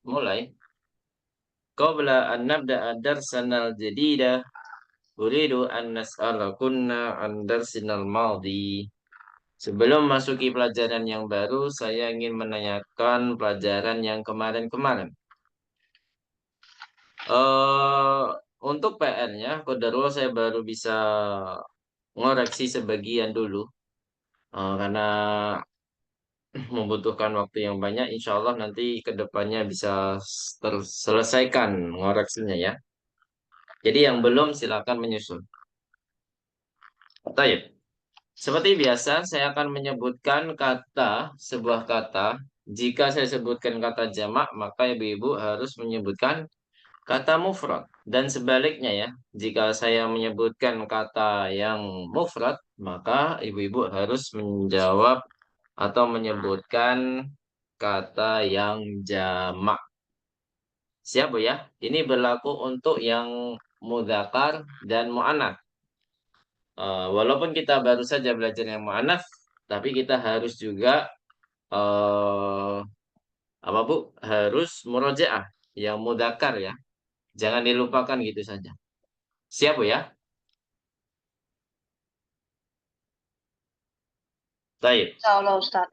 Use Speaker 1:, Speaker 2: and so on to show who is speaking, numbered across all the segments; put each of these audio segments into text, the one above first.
Speaker 1: mulai. Qabla an nabda'a darsana al-jadida, uridu an nas'alakunna an darsinal madhi. Sebelum masuki pelajaran yang baru, saya ingin menanyakan pelajaran yang kemarin-kemarin. Untuk PR-nya, qadarullah saya baru bisa ngoreksi sebagian dulu. Karena membutuhkan waktu yang banyak, insya Allah nanti ke depannya bisa terselesaikan ngoreksinya ya. Jadi yang belum silakan menyusul. Baik. Seperti biasa, saya akan menyebutkan sebuah kata. Jika saya sebutkan kata jamak, maka ibu-ibu harus menyebutkan kata mufrad. Dan sebaliknya ya, jika saya menyebutkan kata yang mufrad, maka ibu-ibu harus menjawab atau menyebutkan kata yang jamak. Siap Bu ya? Ini berlaku untuk yang mudzakkar dan mu'annats. Walaupun kita baru saja belajar yang mu'annats, tapi kita harus juga eh, apa Bu? Harus murojaah yang mudzakkar ya. Jangan dilupakan gitu saja. Siap Bu ya? Baik.
Speaker 2: Insya Allah Ustaz.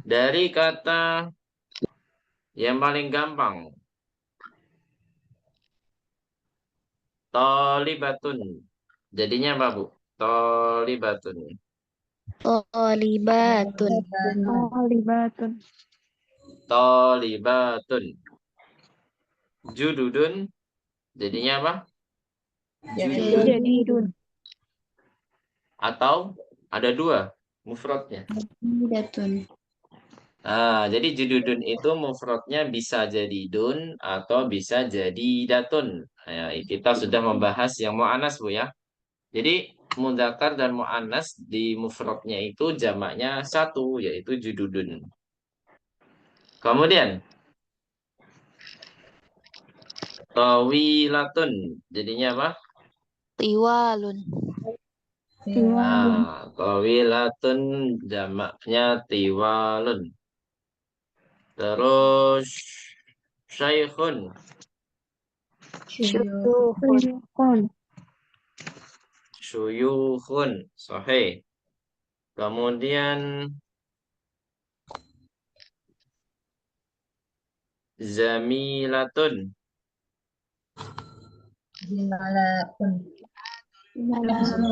Speaker 1: Dari kata yang paling gampang, tolibatun. Jadinya apa Bu? Tolibatun.
Speaker 3: Tolibatun.
Speaker 2: Libatun.
Speaker 1: Tolibatun. Jududun. Jadinya apa? Jududun.
Speaker 2: Jadidun.
Speaker 1: Atau ada dua mufradnya.
Speaker 3: Jadidatun.
Speaker 1: Jadi jududun itu mufradnya bisa jadi dun atau bisa jadi datun. Kita sudah membahas yang mu'annas Bu ya. Jadi mudzakkar dan mu'annas di mufradnya itu jamaknya satu yaitu jududun. Kemudian tawilatun. Jadinya apa?
Speaker 3: Tiwalun.
Speaker 1: Tawilatun jamaknya tiwalun. Terus syaikhun.
Speaker 3: Syuhun.
Speaker 1: Syuyukhun. Sahih. Kemudian zamilatun.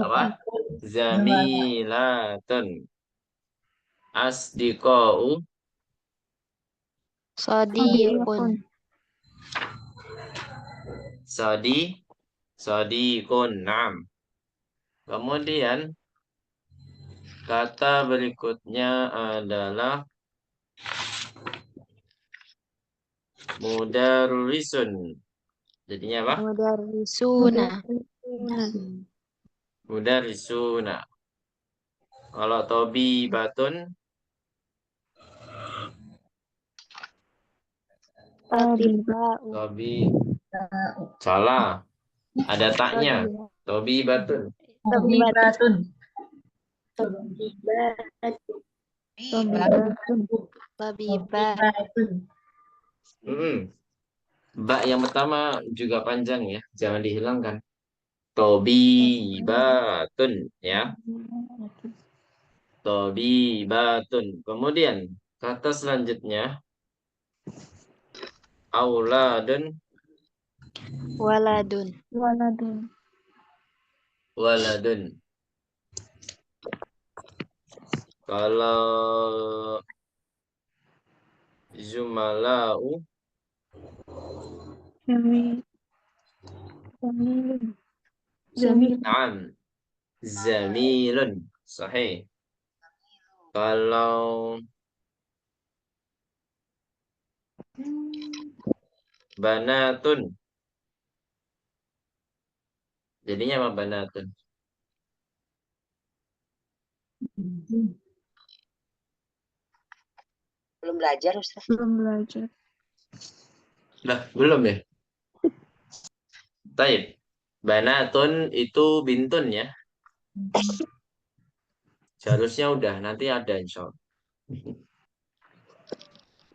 Speaker 1: Apa? Zamilatun. Asdiqa'u.
Speaker 3: Sadiqun.
Speaker 1: Sadiqun. Naam. Kemudian kata berikutnya adalah mudarrisun. Jadinya apa?
Speaker 3: Mudarrisuna.
Speaker 1: Mudarrisuna. Kalau tobi batun,
Speaker 3: Atiba'u.
Speaker 1: tobi salah. Ada taknya. Tobi batun.
Speaker 2: Libatun.
Speaker 3: Tabibatun.
Speaker 1: Ba yang pertama juga panjang ya, jangan dihilangkan. Tobi batun ya. Tobi batun. Kemudian kata selanjutnya auladun.
Speaker 3: Waladun.
Speaker 1: Waladun. Kalau zumalau. Naam. Zamilun. Sahih. Kalau banatun. Jadinya apa banatun?
Speaker 2: Belum belajar Ustaz.
Speaker 1: Lah, belum ya? Taib. Banatun itu bintun ya. Seharusnya udah, nanti ada insya Allah.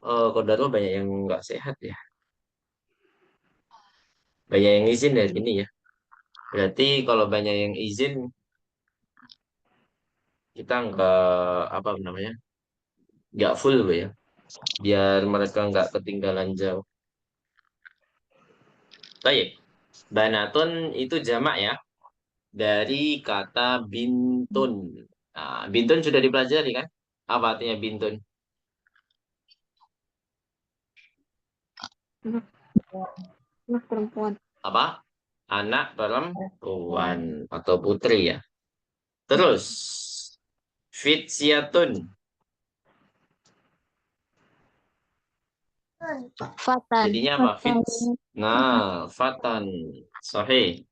Speaker 1: Qadarullah banyak yang nggak sehat ya. Banyak yang izin dari ini ya. Berarti kalau banyak yang izin, kita nggak apa namanya, nggak full Bu, ya. Biar mereka nggak ketinggalan jauh. Baik, banatun itu jamak ya dari kata bintun. Nah, bintun sudah dipelajari kan? Apa artinya bintun?
Speaker 2: Anak perempuan.
Speaker 1: Apa? Anak perempuan atau putri ya. Terus, fitsiatun.
Speaker 3: Fatan.
Speaker 1: Jadinya apa? Fits. Nah, fatan. Sahih.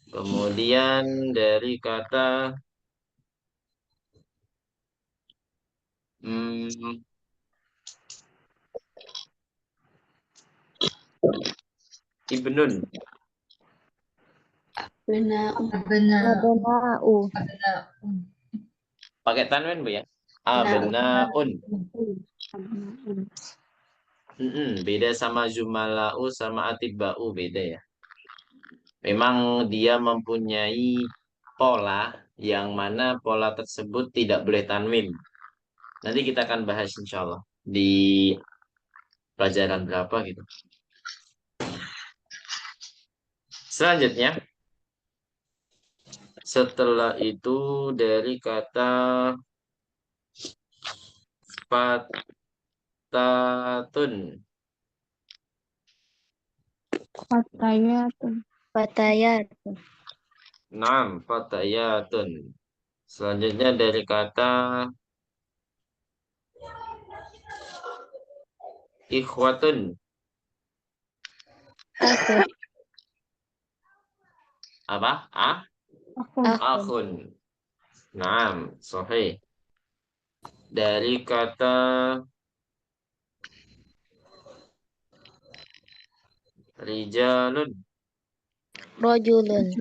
Speaker 1: Kemudian dari kata hmm, ibnun.
Speaker 2: Benar.
Speaker 3: Abna'u.
Speaker 1: Pakai tanwin Bu ya. Abnaun. Beda sama jumala'u sama atiba'u beda ya. Memang dia mempunyai pola yang mana pola tersebut tidak boleh tanwin. Nanti kita akan bahas insya Allah di pelajaran berapa gitu. Selanjutnya, setelah itu dari kata fatatun.
Speaker 2: Fatayatun.
Speaker 3: Fatayat.
Speaker 1: Naam, fatayatun. Selanjutnya dari kata ikhwatun.
Speaker 3: Akhun.
Speaker 1: Apa?
Speaker 3: Akhun.
Speaker 1: Akhun. Naam, sahih. Dari kata rijalun.
Speaker 3: Rojulun.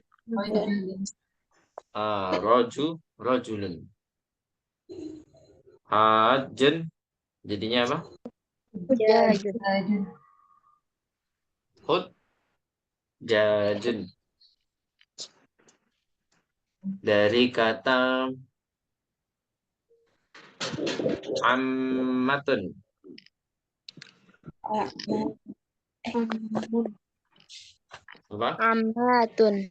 Speaker 1: Rojulun. Hajun. Jadinya apa?
Speaker 3: Jajun.
Speaker 1: Hud. Jajun. Dari kata ammatun. Apa?
Speaker 3: Ammatun.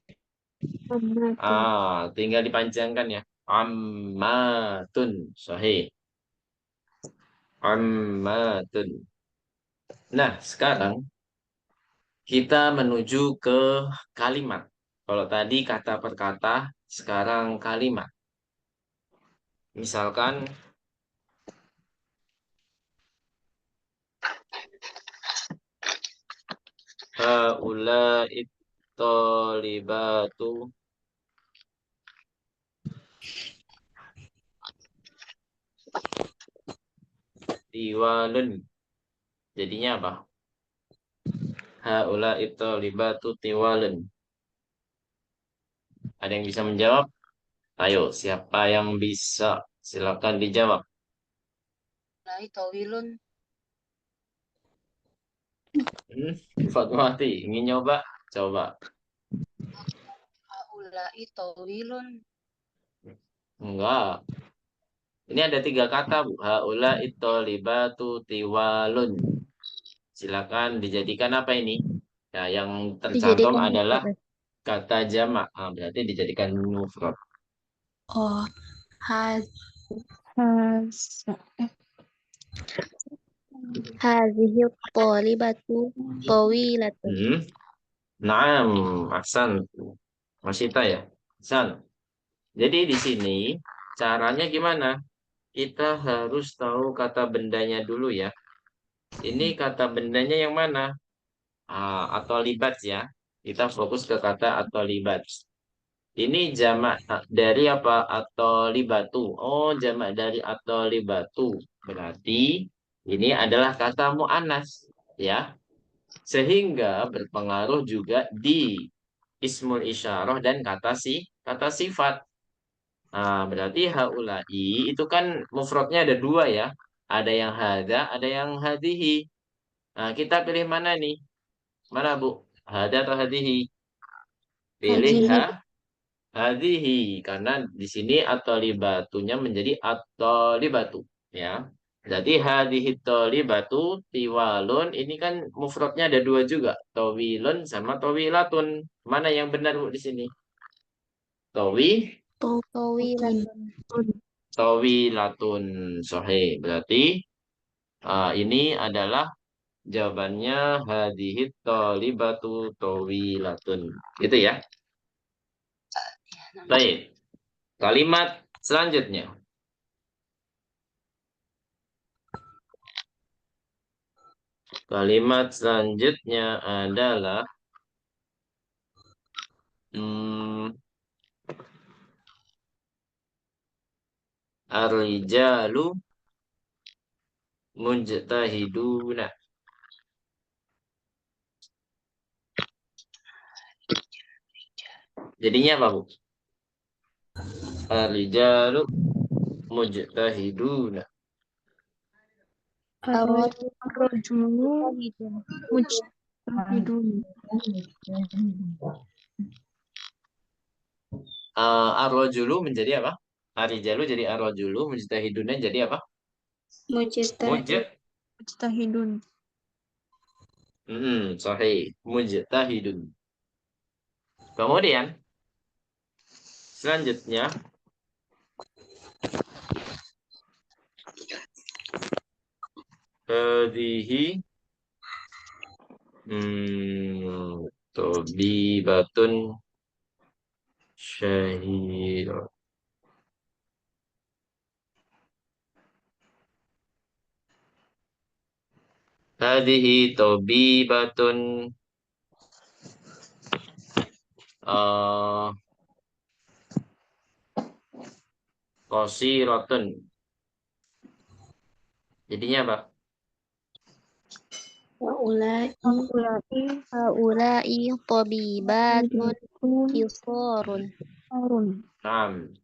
Speaker 1: Tinggal dipanjangkan ya. Ammatun. Sahih. Ammatun. Nah, sekarang kita menuju ke kalimat. Kalau tadi kata per kata, sekarang kalimat. Misalkan haula'it thalibatu tiwalun. Jadinya apa? Haula'it thalibatu tiwalun. Ada yang bisa menjawab? Ayo, siapa yang bisa? Silakan dijawab.
Speaker 2: Mulai tawilun.
Speaker 1: Fatmawati, ingin nyoba? Coba.
Speaker 2: Ulai tawilun.
Speaker 1: Enggak. Ini ada 3 kata, Bu. Haula'it thalibatu tiwalun. Silakan dijadikan apa ini? Ya, yang tercantum
Speaker 3: Dijadikan
Speaker 1: adalah
Speaker 3: mufrad.
Speaker 1: kata jamak. Berarti dijadikan mufrad.
Speaker 3: Oh, haz hazihi thalibatu tawilatun.
Speaker 1: Naam, Aksan. Masita ya. Aksan. Jadi di sini caranya gimana? Kita harus tahu kata bendanya dulu ya. Ini kata bendanya yang mana? Atau libat ya. Kita fokus ke kata atau libat. Ini jamak dari apa? Atau libatu. Oh, jamak dari atau libatu. Berarti ini adalah kata mu'annas ya. Sehingga berpengaruh juga di ismul isyarah dan kata sifat. Berarti haulai itu kan mufradnya ada 2 ya. ada yang hada, ada yang hadihi. Nah, kita pilih mana nih? Mana, Bu? Hada atau hadihi? Pilih
Speaker 3: Hadihi.
Speaker 1: hadihi. Karena di sini atolibatunya menjadi atolibatu. Ya. Jadi hadihi tolibatu tiwalun. Ini kan mufradnya ada dua juga. Towilun sama towilatun. Mana yang benar, Bu, di sini? Towi,
Speaker 3: Tawilatun.
Speaker 1: towilatun. Sahih. Berarti ini adalah jawabannya hadihi tolibatu towilatun. Gitu ya. Baik. Kalimat selanjutnya. Kalimat selanjutnya adalah ar-rijalu mujtahiduna. Jadinya apa, Bu? Ar-rijalu mujtahiduna.
Speaker 2: Ar-rajulu mujtahidun.
Speaker 1: Ar-rajulu menjadi apa? Ar-rijalu jadi ar-rajulu, mujtahiduna jadi apa?
Speaker 2: Mujtahidun.
Speaker 1: Sahih. Mujtahidun. Kemudian selanjutnya hadihi tobibatun syahir. Hadihi tobibatun qasiratun. Jadinya apa?
Speaker 3: Haulai tabibatun qisarun.
Speaker 1: Naam.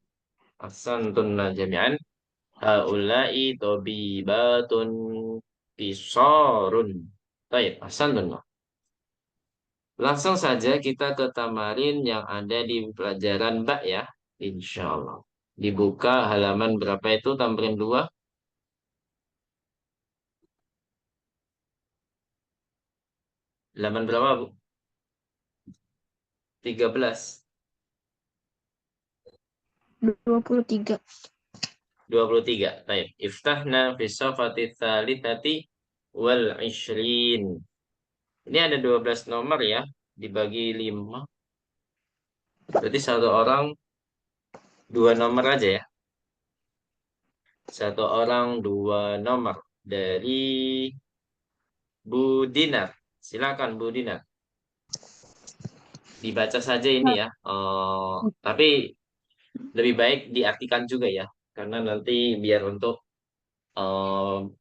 Speaker 1: Ahsantunna jami'an. Haula'i tabibatun qisarun. Baik, ahsantunna. Langsung saja kita ke tamarin yang ada di pelajaran Ba ya. Insya Allah. Dibuka halaman berapa itu tamrin 2? Halaman berapa, Bu? 13.
Speaker 2: 23.
Speaker 1: 23. Baik. Iftahna fi safati tsalitsati wal 20. Ini ada 12 nomor ya. Dibagi 5. Berarti satu orang 2 nomor aja ya. Satu orang 2 nomor. Dari Bu Dinar. Silakan Bu Dinar. Dibaca saja ini ya. Tapi lebih baik diartikan juga ya. Karena nanti biar untuk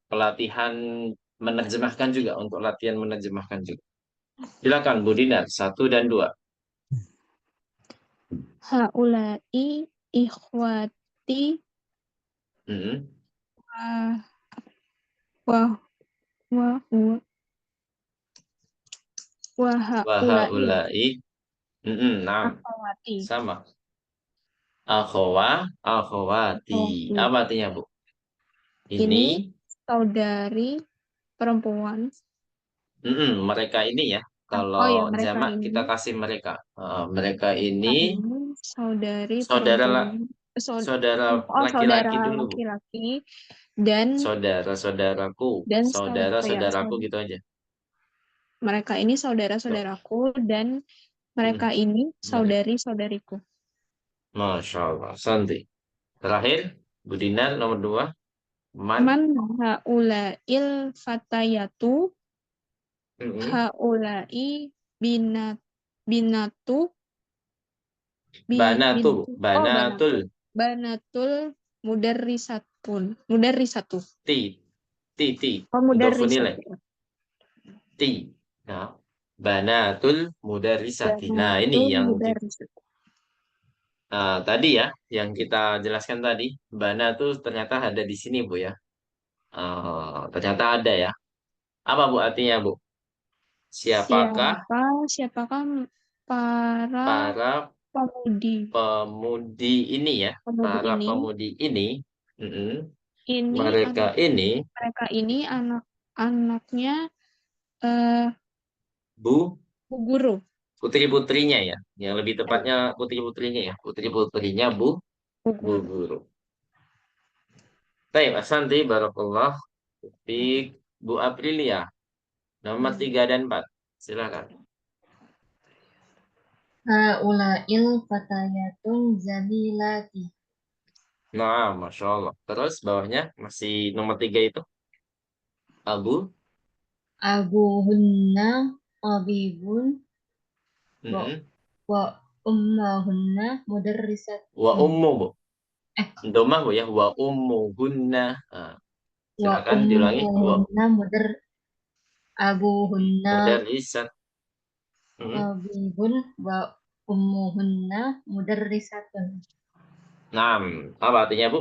Speaker 1: pelatihan menerjemahkan juga. Untuk latihan menerjemahkan juga. Silakan Bu Dinar. 1 dan 2.
Speaker 2: Haulai ikhwati
Speaker 1: Mm-mm.
Speaker 2: wa huwa wa haulai
Speaker 1: Wahaulai. Nah,
Speaker 2: akhwati.
Speaker 1: sama. Akhwati. Apa artinya, Bu?
Speaker 2: Ini saudari perempuan.
Speaker 1: Mereka ini ya.
Speaker 2: Oh ya,
Speaker 1: Kalau
Speaker 2: mereka
Speaker 1: jamak
Speaker 2: ini.
Speaker 1: kita kasih mereka. Mereka ini
Speaker 2: Saudari
Speaker 1: saudara
Speaker 2: perempuan.
Speaker 1: saudara
Speaker 2: Saudara
Speaker 1: laki-laki dulu, Bu.
Speaker 2: laki-laki dan
Speaker 1: Saudara-saudaraku.
Speaker 2: dan
Speaker 1: Saudara-saudaraku gitu aja.
Speaker 2: mereka ini saudara-saudaraku dan mereka ini saudari-saudariku.
Speaker 1: Masya Allah. Santi. Terakhir, Bu Dinar nomor 2.
Speaker 2: Man haulail fatayatu haulai binatu
Speaker 1: Banatul.
Speaker 2: banatul mudarrisatu.
Speaker 1: Ti.
Speaker 2: Mudarrisatu.
Speaker 1: Ti. Nah, banatul mudarrisati. Nah, ini yang tadi ya, yang kita jelaskan tadi. Bana tuh ternyata ada di sini, Bu ya. Ternyata ada ya. Apa Bu artinya Bu? Siapakah
Speaker 2: Siapakah para
Speaker 1: para
Speaker 2: pemudi?
Speaker 1: pemudi ini ya?
Speaker 2: Pemudi
Speaker 1: Para
Speaker 2: ini,
Speaker 1: pemudi ini, mm-mm,
Speaker 2: ini
Speaker 1: mereka
Speaker 2: anak
Speaker 1: ini,
Speaker 2: mereka ini anak-anaknya eh
Speaker 1: Bu,
Speaker 2: Bu Guru.
Speaker 1: putri-putrinya ya. Yang lebih
Speaker 2: Eh,
Speaker 1: tepatnya putri-putrinya ya. Putri-putrinya
Speaker 2: Bu
Speaker 1: Bu
Speaker 2: Guru.
Speaker 1: Guru. Baik, Asanti, Barakallah. Fik, Bu Aprilia, nomor 3 dan 4. Silakan.
Speaker 3: Haula'il fatayatun zamilati.
Speaker 1: Nah, Masya Allah. Terus bawahnya masih nomor 3 itu. Abu.
Speaker 3: Abuhunna abibun wa,
Speaker 1: Mm-mm.
Speaker 3: wa ummahunna mudarrisat.
Speaker 1: Wa ummu, Bu.
Speaker 3: Eh,
Speaker 1: Domah, Bu ya. Wa ummu gunna. Nah,
Speaker 3: wa
Speaker 1: silakan diulangi. Wa
Speaker 3: ummuhunna abuhunna
Speaker 1: mudarrisat. Mm-mm.
Speaker 3: abibun wa ummuhunna mudarrisatun.
Speaker 1: Nah, apa artinya, Bu?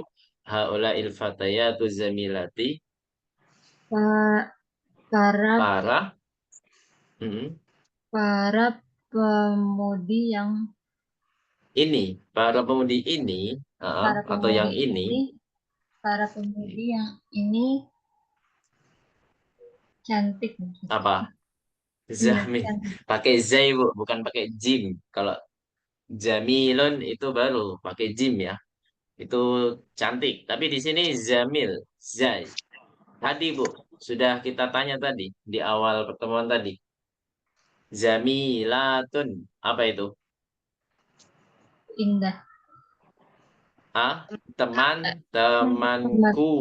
Speaker 1: Haula'il fatayatu zamilati.
Speaker 3: Pa- Para
Speaker 1: Para. Mm-mm.
Speaker 3: para pemudi yang
Speaker 1: Ini. Para pemudi ini.
Speaker 3: para
Speaker 1: Atau
Speaker 3: pemudi
Speaker 1: yang ini.
Speaker 3: ini para pemudi yang ini cantik maksudnya.
Speaker 1: Apa?
Speaker 3: Iya,
Speaker 1: Zamil.
Speaker 3: cantik.
Speaker 1: Pakai zai, Bu. Bukan pakai jim. Kalau Jamilun itu baru pakai jim ya. Itu cantik. Tapi di sini Zamil, Zai. Tadi Bu, sudah kita tanya tadi di awal pertemuan tadi. Zamilatun, apa itu?
Speaker 3: Indah.
Speaker 1: Ah,
Speaker 3: Eh, teman
Speaker 1: temanku.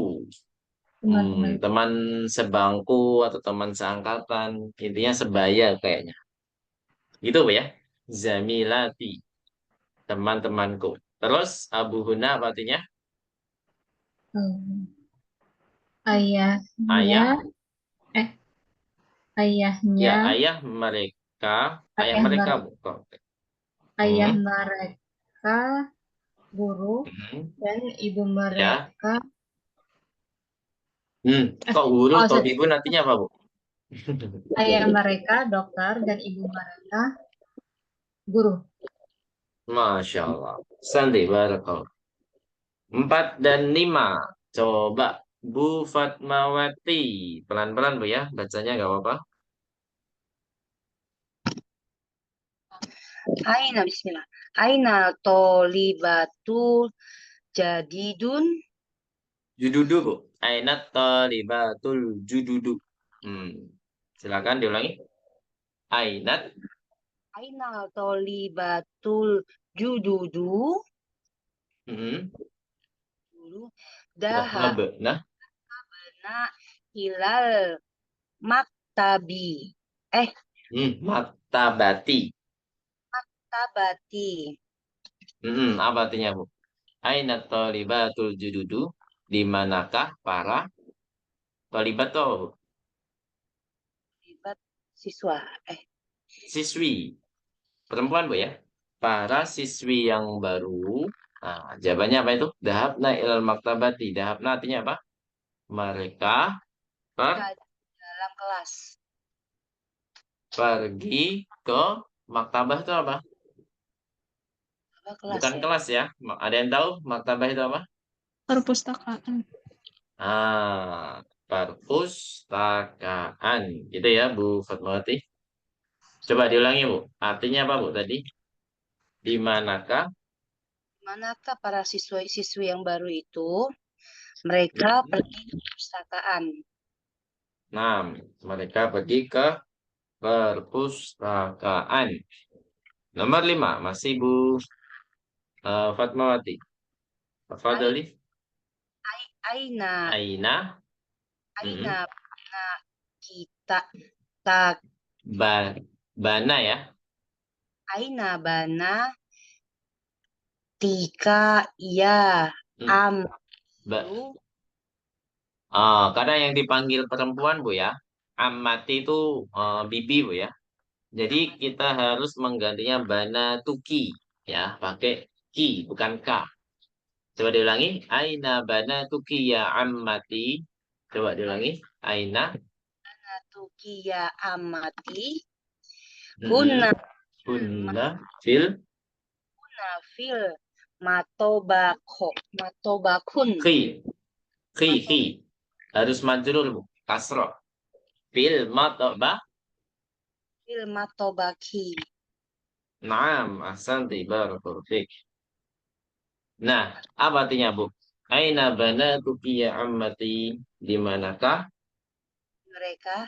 Speaker 3: teman-teman.
Speaker 1: Teman sebangku atau teman seangkatan. Intinya sebaya kayaknya. Gitu Bu ya. Zamilati, teman-temanku. Terus Abu Huna apa artinya?
Speaker 3: Hmm. Ayahnya
Speaker 1: Ayah.
Speaker 3: eh ayahnya
Speaker 1: Ya, ayah mereka. Ayah
Speaker 3: ayah
Speaker 1: mereka
Speaker 3: mereka
Speaker 1: bukan.
Speaker 3: ayah
Speaker 1: Hmm.
Speaker 3: mereka guru
Speaker 1: Hmm.
Speaker 3: dan ibu
Speaker 1: Ya.
Speaker 3: mereka
Speaker 1: Kok guru,
Speaker 3: oh
Speaker 1: kok
Speaker 3: sorry.
Speaker 1: ibu nantinya apa, Bu?
Speaker 3: Ayah mereka dokter dan ibu mereka guru.
Speaker 1: Masya Allah. Sandi, barakallah. 4 dan 5. Coba Bu Fatmawati. Pelan-pelan, Bu ya. Bacanya nggak apa-apa.
Speaker 4: Aina bismillah. Aina tolibatul jadidun.
Speaker 1: Jududu, Bu. Ainat talibatul jududu. Hmm. Silakan diulangi. Ainat.
Speaker 4: Aina tolibatul jududu.
Speaker 1: Hmm.
Speaker 4: Dulu
Speaker 1: Nah,
Speaker 4: daha
Speaker 1: ngebe. Nah.
Speaker 4: na ilal maktabi. Eh,
Speaker 1: Maktabati.
Speaker 4: tabati.
Speaker 1: Apa artinya, Bu? Ainat talibatul jududu. Di manakah para talibat tuh apa, Bu?
Speaker 4: Libat siswa.
Speaker 1: Siswi. Perempuan, Bu ya. Para siswi yang baru. Nah, jawabannya apa itu? Dahabna ilal maktabati. Dahabna artinya apa? Mereka per-
Speaker 4: Dalam kelas.
Speaker 1: pergi ke maktabah itu apa?
Speaker 4: Apa kelas
Speaker 1: Bukan
Speaker 4: ya?
Speaker 1: kelas ya. Ada yang tahu maktabah itu apa?
Speaker 2: Perpustakaan.
Speaker 1: Perpustakaan. Gitu ya, Bu Fatmawati. Coba diulangi, Bu. Artinya apa, Bu, tadi? Di manakah?
Speaker 4: Manakah para siswa-siswi yang baru itu? Mereka pergi ke perpustakaan.
Speaker 1: Nah, mereka pergi ke perpustakaan. Nomor 5, masih Bu Fatmawati.
Speaker 4: Ai-
Speaker 1: Fadali.
Speaker 4: Aina,
Speaker 1: Aina.
Speaker 4: aina,
Speaker 1: Mm-mm.
Speaker 4: na kita tak
Speaker 1: Ba- Bana ya.
Speaker 4: aina bana tika ya
Speaker 1: Hmm.
Speaker 4: am
Speaker 1: Ba-
Speaker 4: lu
Speaker 1: Kadang yang dipanggil perempuan, Bu ya. Amati itu bibi, Bu ya. Jadi kita harus menggantinya bana tuki ya, pakai ki bukan ka. Coba diulangi. Aina bana tuki ya ammati. Coba diulangi. Aina.
Speaker 4: Tukia amati.
Speaker 1: Mm-mm.
Speaker 4: Kunna
Speaker 1: Kunna fil
Speaker 4: fil matobakun.
Speaker 1: khi. Harus majrur, Bu. Kasroh. Fil matobah.
Speaker 4: Fil matobaki.
Speaker 1: Naam, ahsanti, barakallahu fiik. Nah, apa artinya, Bu? Aina banatuki ya ammati. Di manakah?
Speaker 4: Mereka,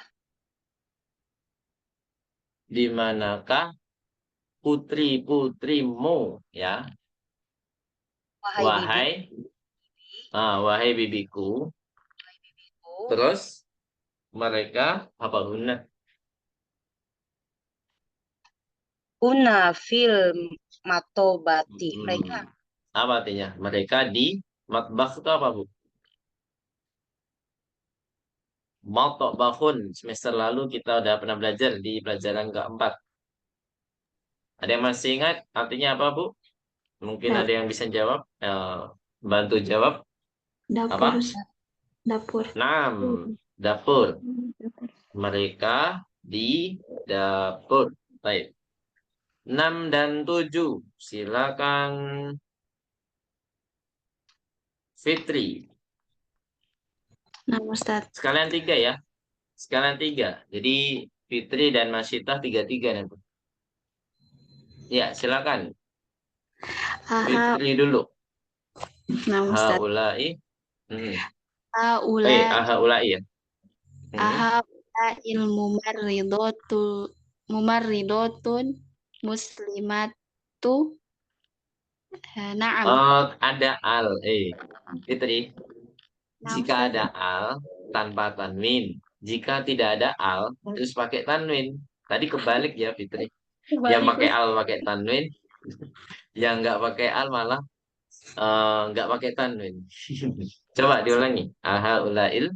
Speaker 1: Di manakah putri-putrimu, ya?
Speaker 4: wahai
Speaker 1: Wahai,
Speaker 4: bibi,
Speaker 1: wahai bibiku.
Speaker 4: bibiku,
Speaker 1: Terus mereka apa guna?
Speaker 4: kunna fil matobati. Mereka
Speaker 1: Apa artinya? Mereka di matbah itu apa, Bu? Matok bahun. Semester lalu kita udah pernah belajar di pelajaran keempat. Ada yang masih ingat artinya apa, Bu? Mungkin ada yang bisa jawab. Bantu jawab. Apa?
Speaker 2: Dapur. Dapur.
Speaker 1: Nam, dapur.
Speaker 2: Dapur.
Speaker 1: Mereka di dapur. Baik. 6 dan 7. Silakan Fitri.
Speaker 2: Nah, Ustaz.
Speaker 1: Sekalian 3 ya. Sekalian 3. Jadi Fitri dan Masyitah 3-3 nanti. Ya, silakan.
Speaker 2: Aha.
Speaker 1: Fitri dulu.
Speaker 2: Nah, Ustaz.
Speaker 1: Haulai. Hmm.
Speaker 2: Haulai.
Speaker 1: Ya.
Speaker 2: Ilmu mumarridotun muslimatu. Naam.
Speaker 1: Ada al. Fitri.
Speaker 2: Nah,
Speaker 1: Jika
Speaker 2: Ustaz.
Speaker 1: ada al tanpa tanwin. Jika tidak ada al, harus pakai tanwin. Tadi kebalik ya, Fitri. Yang pakai al pakai tanwin. Yang nggak pakai al malah nggak pakai tanwin. Coba diulangi. Ahaulail.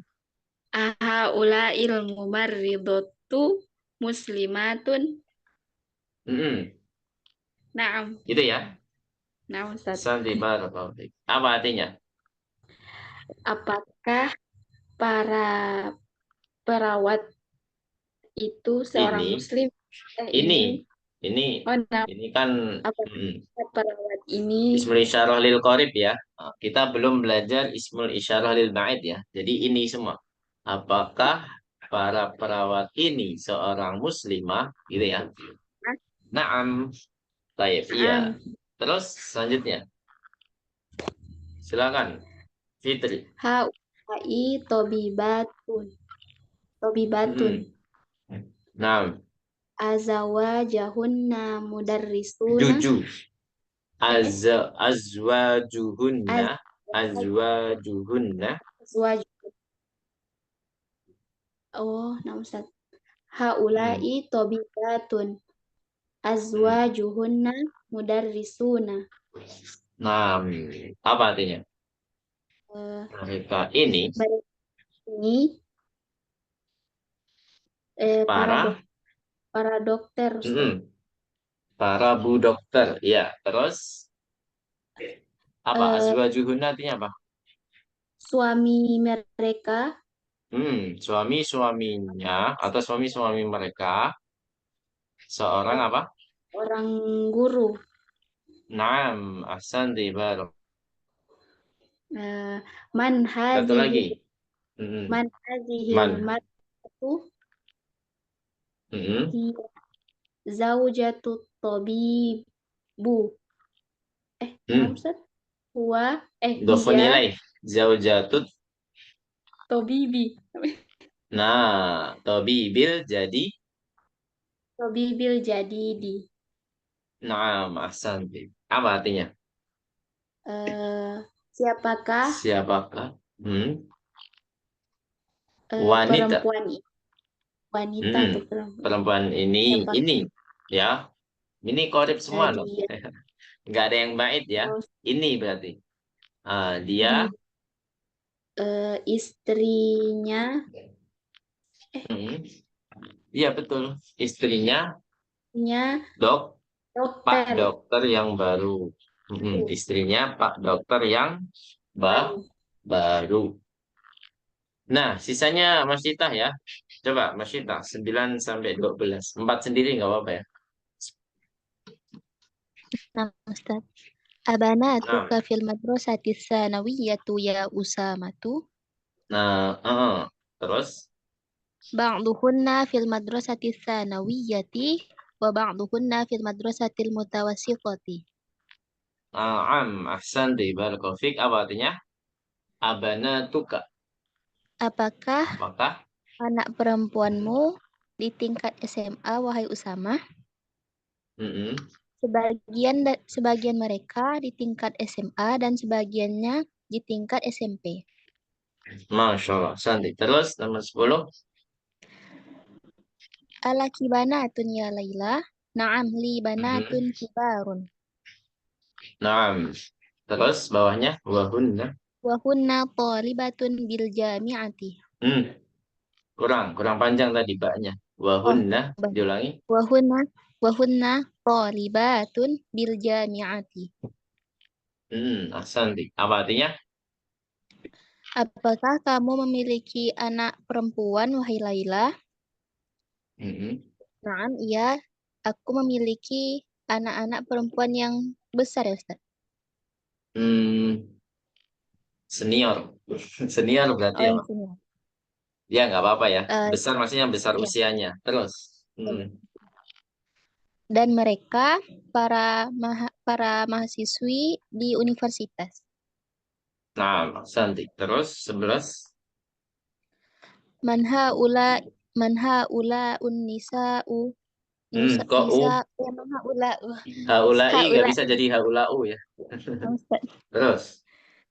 Speaker 2: Ahaulail mumarridotu muslimatun. Naam.
Speaker 1: Gitu ya.
Speaker 2: Nah, Ustaz.
Speaker 1: Santi barakallahu fiik. Apa artinya?
Speaker 2: Apakah para perawat itu seorang
Speaker 1: Ini.
Speaker 2: muslim?
Speaker 1: Ini
Speaker 2: Oh, nah,
Speaker 1: kan
Speaker 2: apakah perawat ini
Speaker 1: ismul isyarah lil qorib ya. Kita belum belajar ismul isyarah lil ba'id ya. Jadi ini semua. Apakah para perawat ini seorang muslimah gitu ya? Naam. Baik, iya. Terus selanjutnya. Silakan Fitri.
Speaker 2: haulai tobibatun
Speaker 1: Naam.
Speaker 2: azawajahunna mudarrisuna.
Speaker 1: Juju. Azwajuhunna.
Speaker 2: Oh, nah, Ustaz. Haulai tobibatun azwajuhunna mudarrisuna.
Speaker 1: Nah, apa artinya? Mereka ini
Speaker 2: para dokter, Ustaz.
Speaker 1: Para bu dokter, ya. Terus apa? Azwajuhunna artinya apa?
Speaker 2: Suami mereka.
Speaker 1: Suami-suaminya atau suami-suami mereka seorang apa?
Speaker 2: Orang guru.
Speaker 1: Naam, ahsanti barak.
Speaker 2: Man
Speaker 1: Satu lagi.
Speaker 2: Man hadhil mar'atu zaujatu tabibu. Maksud
Speaker 1: Dhofun
Speaker 2: hiya
Speaker 1: ilaih. Zaujatut.
Speaker 2: tabibi.
Speaker 1: Nah, tabibil jadi.
Speaker 2: Tabibil jadi di.
Speaker 1: Naam, ahsanti. Apa artinya?
Speaker 2: Siapakah?
Speaker 1: Wanita.
Speaker 2: Wanita atau
Speaker 1: perempuan ini ya. Ini korib semua loh. Nggak ada yang bait ya. Ini berarti dia
Speaker 2: istrinya.
Speaker 1: Iya betul. Istrinya Pak dokter yang baru. Istrinya Pak dokter yang baru. Nah, sisanya Mas Cita ya. Coba Mas Cita, 9 sampai 12. 4 sendiri nggak apa-apa ya.
Speaker 2: Nah, Ustaz.
Speaker 1: Nah,
Speaker 2: Abanatuka fil madrasati tsanawiyatu ya Usamatu.
Speaker 1: terus,
Speaker 2: Ba'duhunna fil madrasati tsanawiyati wa ba'duhunna fil madrasatil mutawassitati.
Speaker 1: ahsanti barakallahu fik. Apa artinya? Abanatuka.
Speaker 2: Apakah
Speaker 1: Apakah?
Speaker 2: anak perempuanmu di tingkat SMA, wahai Usama?
Speaker 1: Mm-mm.
Speaker 2: Sebagian mereka di tingkat SMA dan sebagiannya di tingkat SMP.
Speaker 1: Masya Allah. Santi. Terus, nomor 10.
Speaker 2: Alaki banatun ya Laila. Na'am li banatun kibarun.
Speaker 1: Naam. Terus, bawahnya. Wahunna.
Speaker 2: Wahunna talibatun bil jami'ati.
Speaker 1: Hmm. Kurang panjang tadi baknya.
Speaker 2: Oh,
Speaker 1: Wahunna.
Speaker 2: baik.
Speaker 1: Diulangi.
Speaker 2: Wahunna talibatun bil jami'ati.
Speaker 1: Ahsanti. Apa artinya?
Speaker 2: Apakah kamu memiliki anak perempuan, wahai Laila?
Speaker 1: Mm-mm.
Speaker 2: Naam, iya. Aku memiliki anak-anak perempuan yang besar ya, Ustaz.
Speaker 1: Hmm, senior. Senior berarti
Speaker 2: Oh,
Speaker 1: ya,
Speaker 2: yang
Speaker 1: Pak?
Speaker 2: sini.
Speaker 1: Ya, nggak apa-apa ya.
Speaker 2: Eh,
Speaker 1: Besar maksudnya besar
Speaker 2: iya.
Speaker 1: usianya. Terus.
Speaker 2: Iya. Dan mereka para mahasiswi di universitas.
Speaker 1: Nah, Santi. Terus, 11.
Speaker 2: Manha ula unisa'u
Speaker 1: Kok U?
Speaker 2: manha ula
Speaker 1: Haulai nggak
Speaker 2: haula
Speaker 1: bisa jadi haulau ya.
Speaker 2: Ustaz.
Speaker 1: Terus.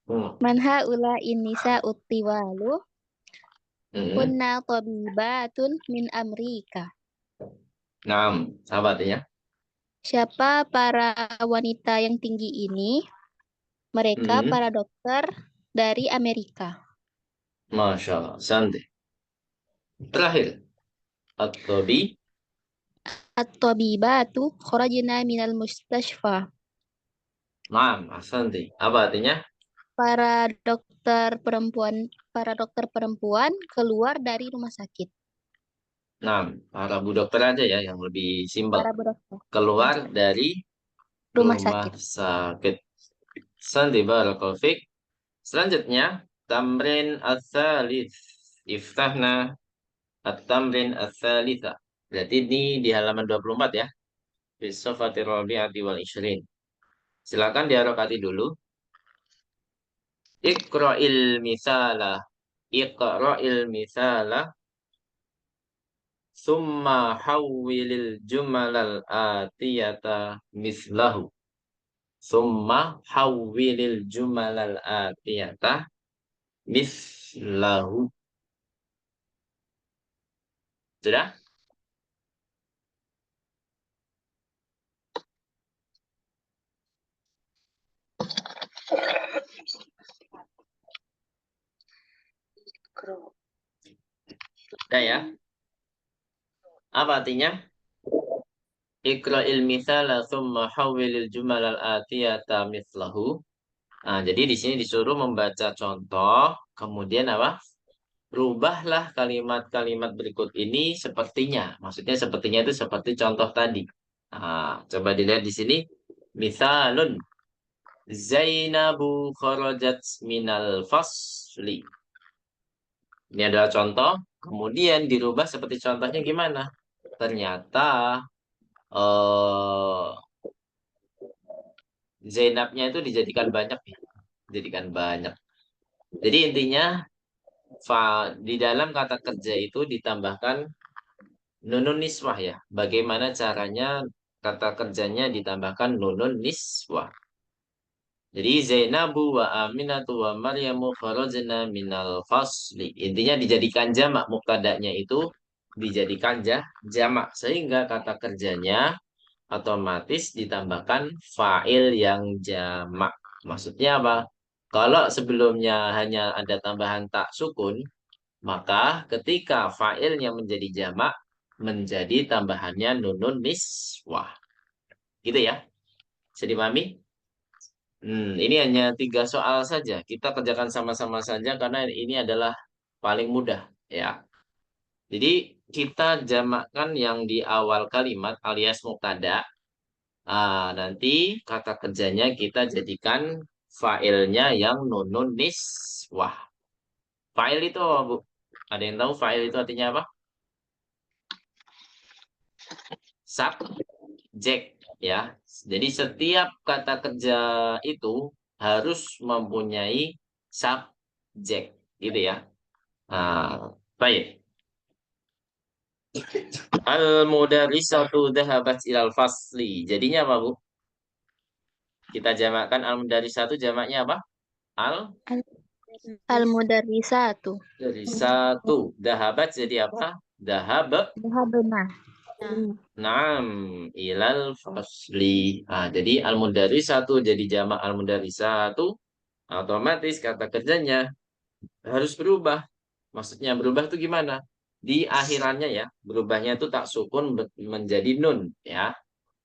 Speaker 1: Hmm.
Speaker 2: Manha ula inisa utiwalu
Speaker 1: Mm-mm.
Speaker 2: kunna tabibatun min Amerika.
Speaker 1: Nah, apa artinya?
Speaker 2: Siapa para wanita yang tinggi ini? Mereka
Speaker 1: Mm-mm.
Speaker 2: para dokter dari Amerika.
Speaker 1: Masya Allah. Santi. Terakhir. At-Tabi.
Speaker 2: At-tabibatu kharajna minal mustashfa.
Speaker 1: Naam, Santi. Apa artinya?
Speaker 2: Para dokter perempuan keluar dari rumah sakit.
Speaker 1: Nah, para bu dokter aja ya yang lebih simpel.
Speaker 2: Para dokter
Speaker 1: Keluar dari
Speaker 2: rumah
Speaker 1: rumah
Speaker 2: sakit.
Speaker 1: sakit. Santi barakallahu fik. Selanjutnya, tamrin ats-tsalits. Iftahna at-tamrin ats-tsalitsa. Berarti ini di halaman 24 ya. Fi safhati rabi'ati wal 20. Silakan diharokati dulu. Iqra'il misala. Iqra'il misala. Summa hawwilil jumalal atiyata mislahu. Summa hawwilil jumalal atiyata mislahu. Sudah? Sudah ya? Apa artinya? Iqra'il misala summa hawwilil jumalal atiyata mislahu. Nah, jadi di sini disuruh membaca contoh, kemudian apa? Rubahlah kalimat-kalimat berikut ini sepertinya. Maksudnya sepertinya itu seperti contoh tadi. Nah, coba dilihat di sini. Misalun. Zainabu kharajat minal fasli. Ini adalah contoh. Kemudian dirubah seperti contohnya gimana? Ternyata eh Zainabnya itu dijadikan banyak ya. Dijadikan banyak. Jadi intinya di dalam kata kerja itu ditambahkan nunun niswah ya. Bagaimana caranya kata kerjanya ditambahkan nunun niswah. Jadi Zainabu wa Aminatu wa Maryamu kharajna minal fasli. Intinya dijadikan jamak mubtada'nya itu dijadikan jamak sehingga kata kerjanya otomatis ditambahkan fa'il yang jamak. Maksudnya apa? Kalau sebelumnya hanya ada tambahan tak sukun, maka ketika fa'ilnya menjadi jamak, menjadi tambahannya nunun niswah. Gitu ya. Bisa dipahami? Ini hanya 3 soal saja. Kita kerjakan sama-sama saja karena ini adalah paling mudah ya. Jadi kita jamakkan yang di awal kalimat alias mubtada. Nanti kata kerjanya kita jadikan failnya yang nunun niswah. Fa'il itu apa, Bu? Ada yang tahu fa'il itu artinya apa? Subjek ya. Jadi setiap kata kerja itu harus mempunyai subjek gitu ya. Baik. Al-mudarrisatu dhahabat ilal fasli. Jadinya apa, Bu? Kita jamakkan al-mudarrisatu jamaknya apa?
Speaker 2: Al-mudarrisatu.
Speaker 1: Dari satu. Dhahabat jadi apa? Dhahab.
Speaker 2: Dhahabna.
Speaker 1: Naam. Ilal fasli. Jadi al-mudarrisatu jadi jamak al-mudarrisatu. Otomatis kata kerjanya harus berubah. Maksudnya berubah itu gimana? Di akhirannya ya. Berubahnya itu tak sukun menjadi nun ya.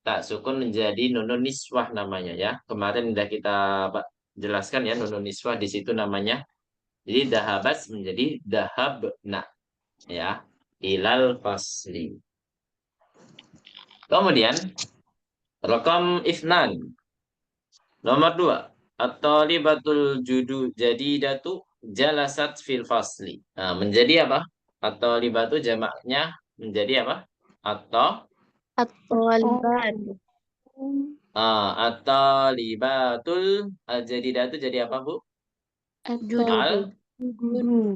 Speaker 1: Tak sukun menjadi nunun niswah namanya ya. Kemarin udah kita jelaskan ya nunun niswah di situ namanya. Jadi dahabas menjadi dahabna ya. Ilal fasli. Kemudian rekam ifnan. Nomor 2. At-talibatul judu jadidatu jalasat fil fasli. Menjadi apa? At-talibatu jamaknya menjadi apa?
Speaker 2: At-talibatu.
Speaker 1: At-talibatul jadidatu jadi apa, Bu?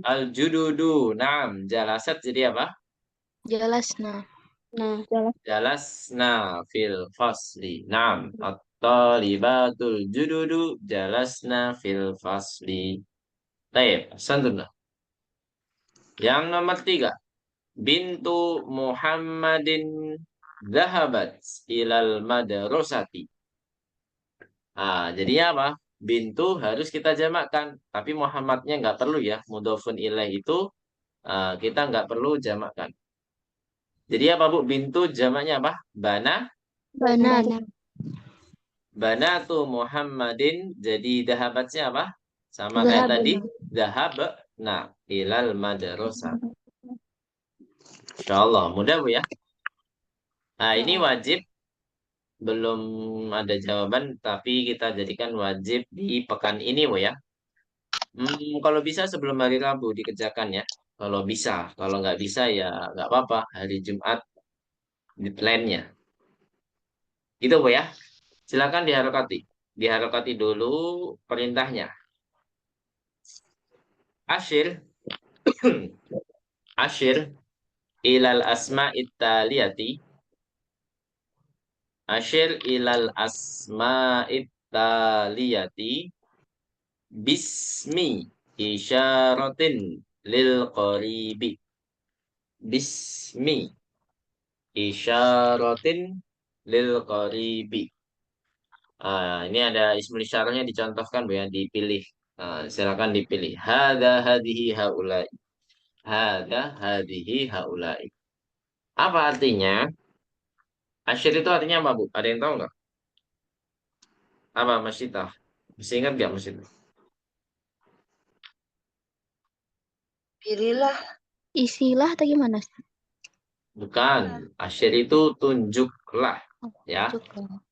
Speaker 1: Al-jududu. Naam, jalasat jadi apa?
Speaker 2: Jalasna.
Speaker 1: Jalasna fil fasli. Naam, at-talibatul jududu jalasna fil fasli. Baik, santuna. Yang nomor 3. Bintu Muhammadin zahabat ilal madrasati. Jadinya apa? Bintu harus kita jamakkan, tapi Muhammadnya nggak perlu ya. Mudhofun ilaih itu kita nggak perlu jamakkan. Jadi apa, Bu? Bintu jamaknya apa?
Speaker 2: Banana.
Speaker 1: Banatu Muhammadin. Jadi dahabatnya apa? Sama kayak
Speaker 2: Dhahabna.
Speaker 1: tadi. Dahab. Nah, ilal madrasah. Insyaallah mudah, Bu ya. Ini wajib. Belum ada jawaban, tapi kita jadikan wajib di pekan ini, Bu ya. Kalau bisa sebelum hari Rabu dikerjakan ya. Kalau bisa, kalau nggak bisa ya nggak apa-apa. Hari Jumat di plannya. Gitu, Bu ya. Silakan diharokati. Diharokati dulu perintahnya. Asyir. Asyir ilal asma'it taliyati. Asyir ilal asma'it taliyati. Bismi isyaratin lil qaribi. Bismi isyaratin lil qaribi. Ini ada ismul isyarahnya dicontohkan, Bu ya, dipilih. Silakan dipilih. Hada hadihi haulai. Hada hadihi haulai. Apa artinya? Asyir itu artinya apa, Bu? Ada yang tahu nggak? Apa, Mas Sita? Masih ingat nggak, Mas Sita?
Speaker 4: Pilihlah.
Speaker 2: Isilah atau gimana?
Speaker 1: Bukan. Asyir itu tunjuklah. Ya.
Speaker 2: Cukup.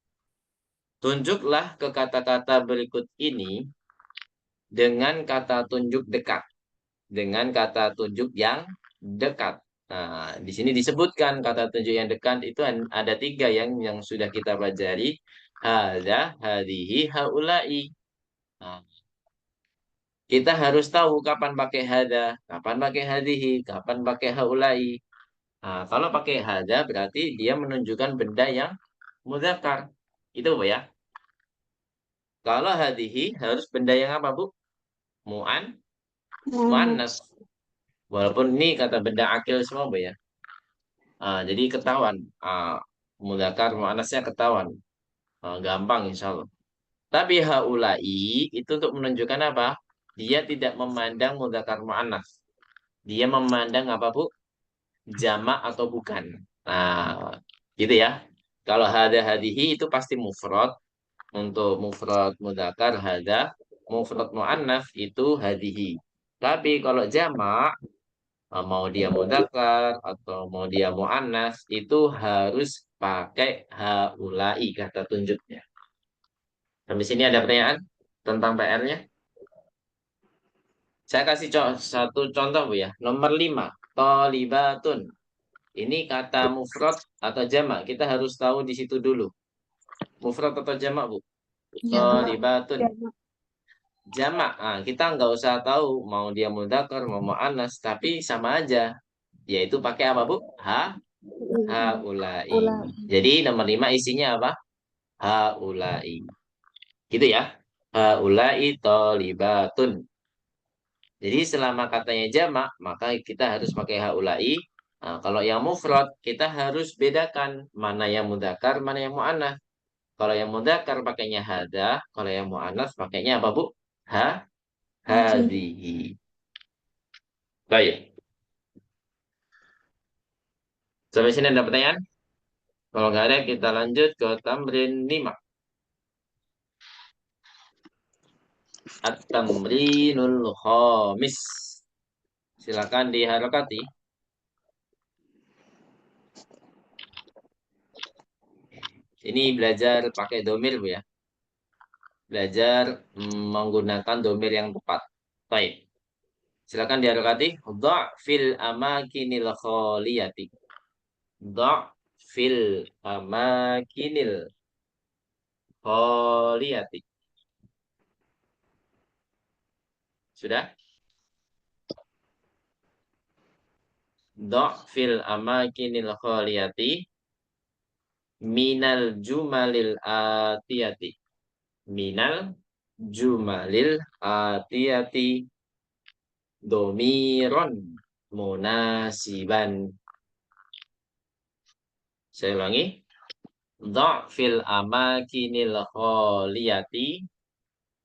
Speaker 1: Tunjuklah ke kata-kata berikut ini dengan kata tunjuk dekat. Dengan kata tunjuk yang dekat. Di sini disebutkan kata tunjuk yang dekat itu ada 3 yang sudah kita pelajari. Hada, hadihi, haulai. Kita harus tahu kapan pakai hada, kapan pakai hadihi, kapan pakai haulai. Kalau pakai hada berarti dia menunjukkan benda yang mudzakkar. Itu, Bu ya. Kalau hadihi harus benda yang apa, Bu? Muannas. Walaupun ini kata benda akil semua, Bu ya. Jadi ketahuan. Mudzakkar muannasnya ketahuan. Gampang insya Allah. Tapi haulai itu untuk menunjukkan apa? Dia tidak memandang mudzakkar muannas. Dia memandang apa, Bu? Jamak atau bukan. Gitu ya. Kalau hada hadihi itu pasti mufrad. Untuk mufrad mudzakkar hada, mufrad muannats itu hadihi. Tapi kalau jamak Mau dia mudzakkar atau mau dia muannas, itu harus pakai haulai kata tunjuknya. Sampai sini ada pertanyaan tentang PR-nya? Saya kasih satu contoh Bu ya. Nomor 5, tolibatun. Ini kata mufrad atau jamak. Kita harus tahu di situ dulu. Mufrad atau jamak Bu?
Speaker 2: Jamak.
Speaker 1: Tolibatun. Jamak. Nah, kita nggak usah tahu mau dia mudzakkar mau muannas, tapi sama aja. Yaitu pakai apa Bu? Haulai. Jadi nomor 5 isinya apa? Haulai. Gitu ya. Haulai tolibatun. Jadi selama katanya jamak, maka kita harus pakai haulai. Nah, kalau yang mufrad, kita harus bedakan mana yang mudzakkar, mana yang mu'annas. Kalau yang mudzakkar pakainya hada, kalau yang mu'annas pakainya apa, Bu? Hadhihi. Baik. Sampai sini ada pertanyaan? Kalau nggak ada, kita lanjut ke tamrin 5. At-tamrinul khamis. Silakan diharokati. Ini belajar pakai domir, Bu ya. Belajar menggunakan domir yang tepat. Baik. Silakan diharokati. Dha' fil amakinil khaliyati. Dha' fil amakinil khaliyati. Sudah? Dha' fil amakinil khaliyati minal jumalil atiyati. Minal jumalil atiyati domiron munasiban. Saya ulangi. Dha' fil amakinil khaliyati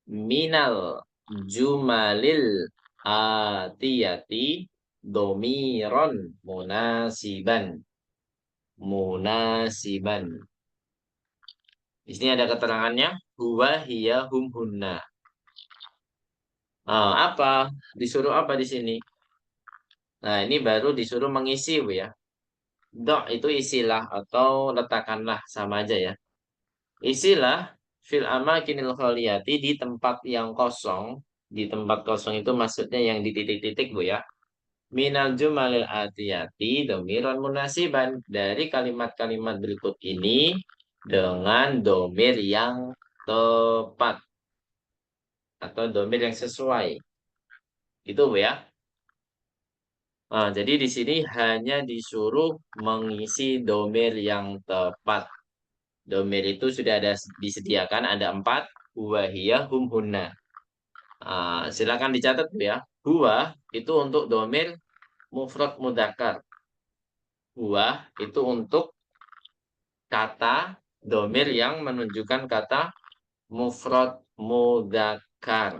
Speaker 1: minal jumalil atiyati domiron munasiban. Munasiban. Di sini ada keterangannya. Huwa hiya hum hunna. Apa? Disuruh apa di sini? Nah, ini baru disuruh mengisi, Bu ya. Dok itu isilah atau letakkanlah sama aja ya. Isilah fil amakinil khaliyati di tempat yang kosong. Di tempat kosong itu maksudnya yang di titik-titik, Bu ya. Minal jumalil atiyati domiron munasiban. Dari kalimat-kalimat berikut ini dengan domir yang tepat. Atau domir yang sesuai. Itu, Bu ya. Jadi di sini hanya disuruh mengisi domir yang tepat. Domir itu sudah ada disediakan, ada 4. Huwa, hiya, hum, hunna. Silakan dicatat ya. Huwa itu untuk domir mufrad mudzakkar. Huwa itu untuk kata domir yang menunjukkan kata mufrad mudzakkar.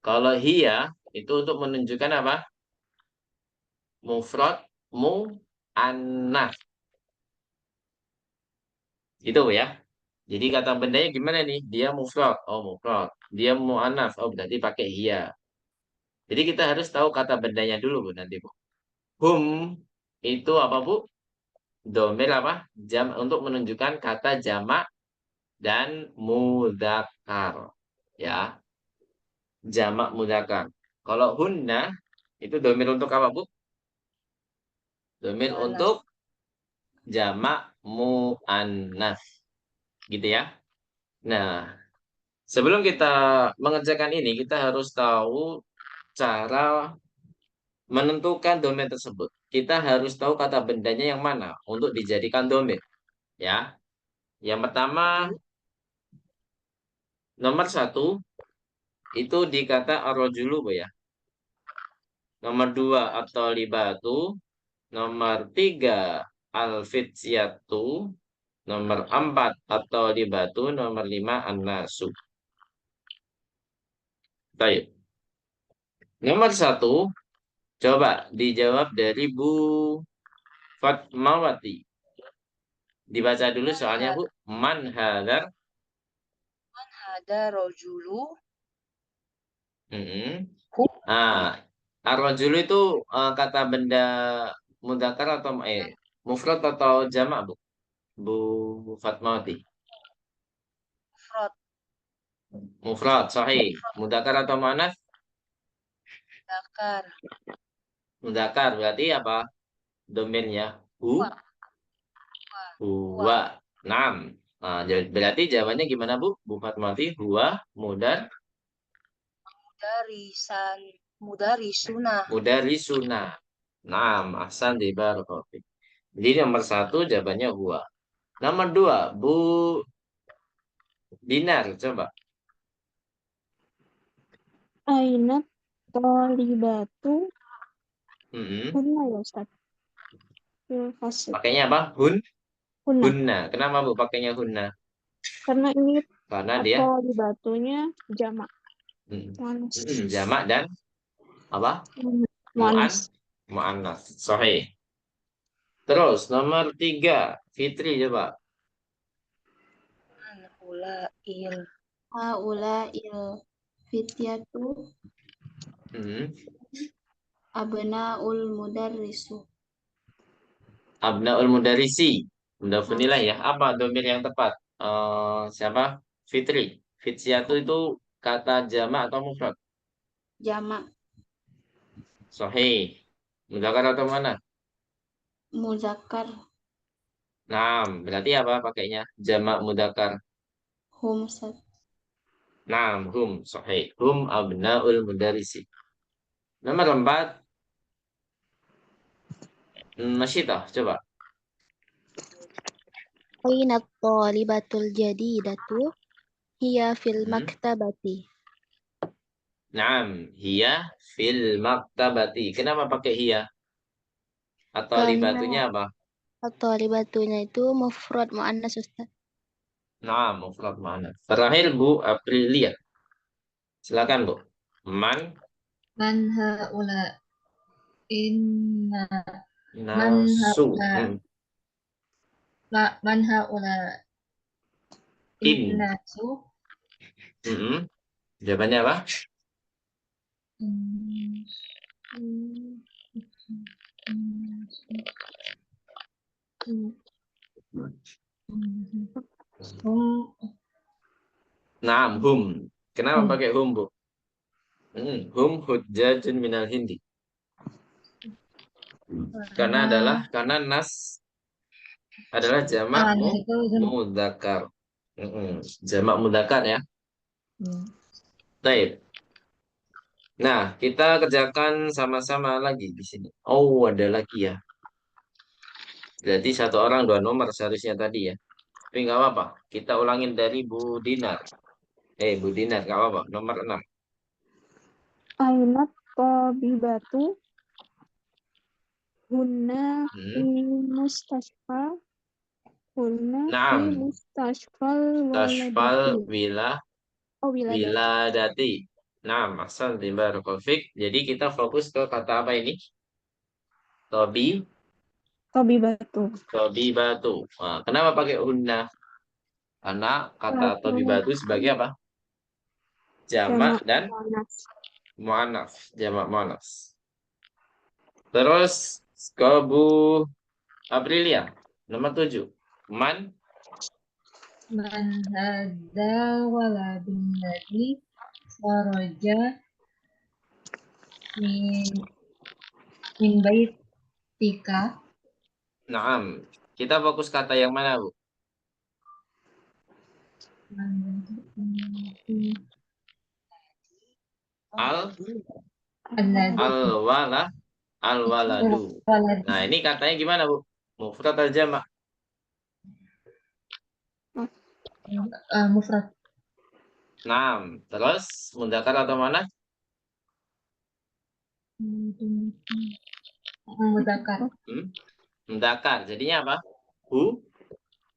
Speaker 1: Kalau hiya itu untuk menunjukkan apa? Mufrad mu'annas. Gitu ya. Jadi kata bendanya gimana nih? Dia mufrad. Oh, mufrad. Dia mu'annas. Oh, berarti pakai hiya. Jadi kita harus tahu kata bendanya dulu, Bu, nanti, Bu. Hum itu apa, Bu? Domir apa? Jam untuk menunjukkan kata jamak dan mudzakkar. Ya. Jamak mudzakkar. Kalau hunna itu domir untuk apa, Bu? Domir
Speaker 4: Muannas.
Speaker 1: untuk jamak mu'annas. Gitu ya. Nah, sebelum kita mengerjakan ini, kita harus tahu cara menentukan domir tersebut. Kita harus tahu kata bendanya yang mana untuk dijadikan domir. Ya, yang pertama, nomor 1 itu di kata arrojulu, Bu ya. Nomor 2 atau libatu. Nomor 3 alfitsiatu. Nomor 4 atau libatu. Nomor 5 annasu. Baik. Nomor 1, coba dijawab dari Bu Fatmawati. Dibaca dulu soalnya, Bu. Man hadar.
Speaker 4: Man hada rojulu.
Speaker 1: Mm-mm.
Speaker 4: Hum.
Speaker 1: Ar-rajulu itu kata benda mudzakkar atau mufrad atau jamak, Bu? Bu Fatmawati.
Speaker 4: Mufrad.
Speaker 1: Mufrad, sahih. Mudzakkar atau muannats?
Speaker 4: Dakar.
Speaker 1: Mudzakkar berarti apa? Domainnya hu,
Speaker 4: Huwa.
Speaker 1: huwa. Naam. Nah, berarti jawabannya gimana, Bu? Bu Fatmawati, huwa, mudar,
Speaker 4: Mudarisan. Mudarisuna.
Speaker 1: mudarisuna. Naam, ahsan di barakallahu. Jadi nomor 1 jawabannya huwa. Nomor 2, Bu Dinar, coba.
Speaker 5: Aina tolibatu
Speaker 1: Mm-mm.
Speaker 5: hunna ya Ustaz. Fasik.
Speaker 1: Pakainya apa?
Speaker 5: Hunna.
Speaker 1: Hunna. Kenapa, Bu, pakainya hunna?
Speaker 5: Karena ini
Speaker 1: Karena dia
Speaker 5: tolibatunya jamak.
Speaker 1: mm,
Speaker 5: Muannas.
Speaker 1: jamak dan apa?
Speaker 5: Muannas.
Speaker 1: Muannas. Sahih. Terus nomor 3, Fitri, coba.
Speaker 4: Ulail.
Speaker 2: Haula'il fityatu
Speaker 1: Mm-mm.
Speaker 2: abnaul mudarrisu.
Speaker 1: Abnaul mudarisi. Mudhafun ilaih ya. Apa domir yang tepat? Siapa? Fitri. Fityatu itu kata jamak atau mufrad?
Speaker 2: Jamak
Speaker 1: Sahih. Mudzakkar atau mana?
Speaker 2: muzakkar
Speaker 1: Nah, berarti apa pakainya? Jamak mudzakkar.
Speaker 2: hum Ustaz.
Speaker 1: Naam, hum. Sahih. Hum abnaul mudarisi. Nomor 4, Nasyitah, coba.
Speaker 2: Aina talibatul jadidatu hiya fil
Speaker 1: Hmm.
Speaker 2: maktabati.
Speaker 1: Naam, hiya fil maktabati. Kenapa pakai hiya? Atau libatunya
Speaker 2: Karena
Speaker 1: apa?
Speaker 2: talibatunya itu mufrad muannas Ustaz.
Speaker 1: Naam, mufrad mana? Terakhir, Bu Aprilia. Silakan, Bu. Man
Speaker 3: Man haula inna man
Speaker 1: nasu.
Speaker 3: haula man haula
Speaker 1: In.
Speaker 3: innasu
Speaker 1: Mm-mm. Jawabannya apa?
Speaker 3: hum
Speaker 1: Naam, hum. Kenapa
Speaker 3: hum
Speaker 1: pakai hum, Bu? Hum hujjajun minal hindi. Karena nas adalah jamak
Speaker 3: nas itu
Speaker 1: mudzakkar. Jamak mudzakkar ya. Baik. Nah, kita kerjakan sama-sama lagi di sini. Oh, ada lagi ya. Berarti 1 orang 2 nomor seharusnya tadi ya. Tapi nggak apa-apa. Kita ulangin dari Bu Dinar. Bu Dinar, nggak apa-apa. Nomor 6.
Speaker 5: Aina tolibatu hunna fi
Speaker 1: Hmm.
Speaker 5: mustasfa. Hunna fi
Speaker 1: Naam.
Speaker 5: mustashfal
Speaker 1: Tashfal
Speaker 5: waladati. Wiladati.
Speaker 1: wiladati. Naam, asal di Barakalfik. Jadi kita fokus ke kata apa ini?
Speaker 5: Tobibatu.
Speaker 1: Tobibatu. Nah, kenapa pakai hunna? Karena kata tobibatu sebagai apa? Jamak dan
Speaker 5: muannas.
Speaker 1: mu'annas. Jamak mu'annas. Terus ke Bu Aprilia. Nomor 7. Man
Speaker 3: hadza waladun ladzi kharaja min baitika.
Speaker 1: Naam. Kita fokus kata yang mana, Bu? Al-wala al-waladu. Nah, ini katanya gimana, Bu? Mufrad atau jamak?
Speaker 3: Mufrad.
Speaker 1: Naam. Terus mudzakkar atau mana?
Speaker 3: Mudzakkar.
Speaker 1: Mudzakkar. Jadinya apa? Hu.